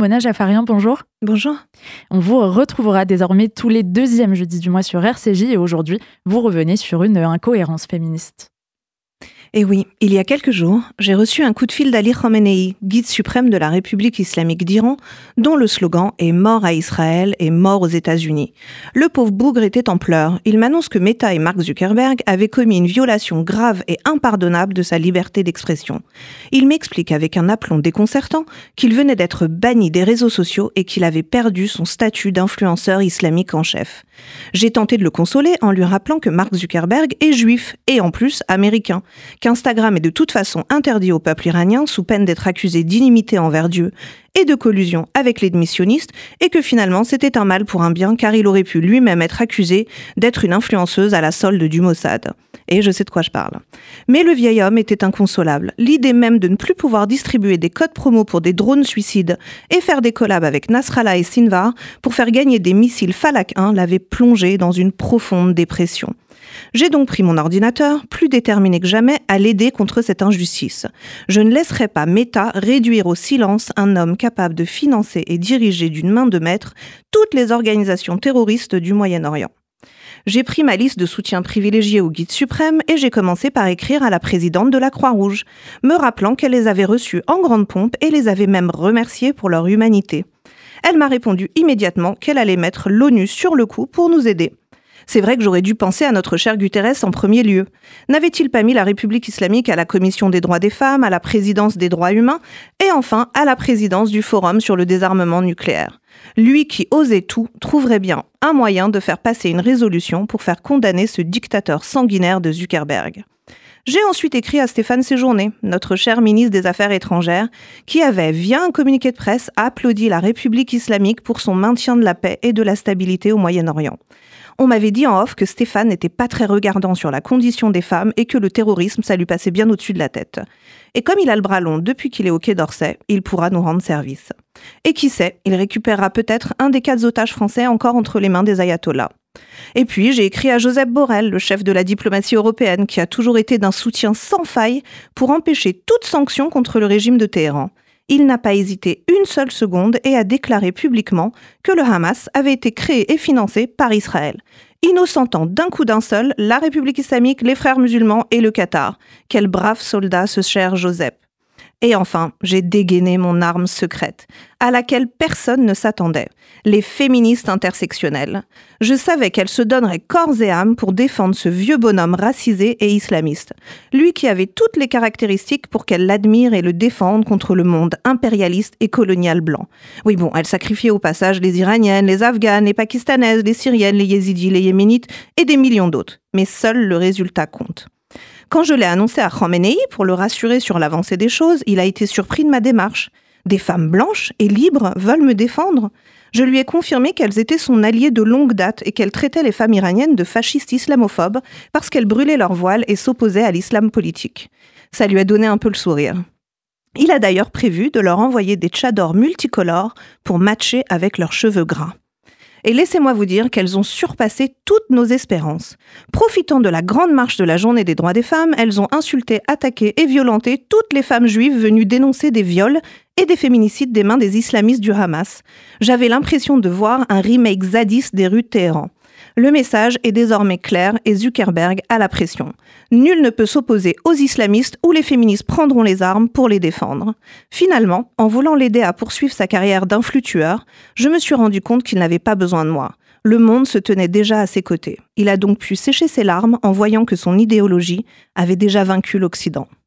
Mona Jaffarian, bonjour. Bonjour. On vous retrouvera désormais tous les deuxièmes jeudis du mois sur RCJ et aujourd'hui, vous revenez sur une incohérence féministe. Et oui, il y a quelques jours, j'ai reçu un coup de fil d'Ali Khamenei, guide suprême de la République islamique d'Iran, dont le slogan est « Mort à Israël et mort aux États-Unis ». Le pauvre bougre était en pleurs. Il m'annonce que Meta et Mark Zuckerberg avaient commis une violation grave et impardonnable de sa liberté d'expression. Il m'explique avec un aplomb déconcertant qu'il venait d'être banni des réseaux sociaux et qu'il avait perdu son statut d'influenceur islamique en chef. J'ai tenté de le consoler en lui rappelant que Mark Zuckerberg est juif et en plus américain, qu'Instagram est de toute façon interdit au peuple iranien sous peine d'être accusé d'inimitié envers Dieu et de collusion avec les sionistes et que finalement c'était un mal pour un bien car il aurait pu lui-même être accusé d'être une influenceuse à la solde du Mossad. Et je sais de quoi je parle. Mais le vieil homme était inconsolable. L'idée même de ne plus pouvoir distribuer des codes promo pour des drones suicides et faire des collabs avec Nasrallah et Sinvar pour faire gagner des missiles Falak 1 l'avait plongé dans une profonde dépression. J'ai donc pris mon ordinateur, plus déterminé que jamais, à l'aider contre cette injustice. Je ne laisserai pas Meta réduire au silence un homme capable de financer et diriger d'une main de maître toutes les organisations terroristes du Moyen-Orient. J'ai pris ma liste de soutien privilégié au guide suprême et j'ai commencé par écrire à la présidente de la Croix-Rouge, me rappelant qu'elle les avait reçus en grande pompe et les avait même remerciés pour leur humanité. Elle m'a répondu immédiatement qu'elle allait mettre l'ONU sur le coup pour nous aider. C'est vrai que j'aurais dû penser à notre cher Guterres en premier lieu. N'avait-il pas mis la République islamique à la Commission des droits des femmes, à la présidence des droits humains et enfin à la présidence du Forum sur le désarmement nucléaire? Lui qui osait tout trouverait bien un moyen de faire passer une résolution pour faire condamner ce dictateur sanguinaire de Zuckerberg. J'ai ensuite écrit à Stéphane Séjourné, notre cher ministre des Affaires étrangères, qui avait, via un communiqué de presse, applaudi la République islamique pour son maintien de la paix et de la stabilité au Moyen-Orient. On m'avait dit en off que Stéphane n'était pas très regardant sur la condition des femmes et que le terrorisme, ça lui passait bien au-dessus de la tête. Et comme il a le bras long depuis qu'il est au Quai d'Orsay, il pourra nous rendre service. Et qui sait, il récupérera peut-être un des 4 otages français encore entre les mains des ayatollahs. Et puis, j'ai écrit à Josep Borrell, le chef de la diplomatie européenne, qui a toujours été d'un soutien sans faille pour empêcher toute sanction contre le régime de Téhéran. Il n'a pas hésité une seule seconde et a déclaré publiquement que le Hamas avait été créé et financé par Israël, innocentant d'un coup d'un seul la République islamique, les frères musulmans et le Qatar. Quel brave soldat ce cher Joseph. Et enfin, j'ai dégainé mon arme secrète, à laquelle personne ne s'attendait, les féministes intersectionnelles. Je savais qu'elles se donneraient corps et âme pour défendre ce vieux bonhomme racisé et islamiste, lui qui avait toutes les caractéristiques pour qu'elles l'admirent et le défendent contre le monde impérialiste et colonial blanc. Oui bon, elles sacrifiaient au passage les Iraniennes, les Afghanes, les Pakistanaises, les Syriennes, les Yézidis, les Yéménites et des millions d'autres. Mais seul le résultat compte. Quand je l'ai annoncé à Khamenei pour le rassurer sur l'avancée des choses, il a été surpris de ma démarche. Des femmes blanches et libres veulent me défendre. Je lui ai confirmé qu'elles étaient son alliée de longue date et qu'elles traitaient les femmes iraniennes de fascistes islamophobes parce qu'elles brûlaient leur voile et s'opposaient à l'islam politique. Ça lui a donné un peu le sourire. Il a d'ailleurs prévu de leur envoyer des tchadors multicolores pour matcher avec leurs cheveux gras. Et laissez-moi vous dire qu'elles ont surpassé toutes nos espérances. Profitant de la grande marche de la journée des droits des femmes, elles ont insulté, attaqué et violenté toutes les femmes juives venues dénoncer des viols et des féminicides des mains des islamistes du Hamas. J'avais l'impression de voir un remake zadiste des rues de Téhéran. Le message est désormais clair et Zuckerberg a la pression. Nul ne peut s'opposer aux islamistes ou les féministes prendront les armes pour les défendre. Finalement, en voulant l'aider à poursuivre sa carrière d'influtueur, je me suis rendu compte qu'il n'avait pas besoin de moi. Le monde se tenait déjà à ses côtés. Il a donc pu sécher ses larmes en voyant que son idéologie avait déjà vaincu l'Occident.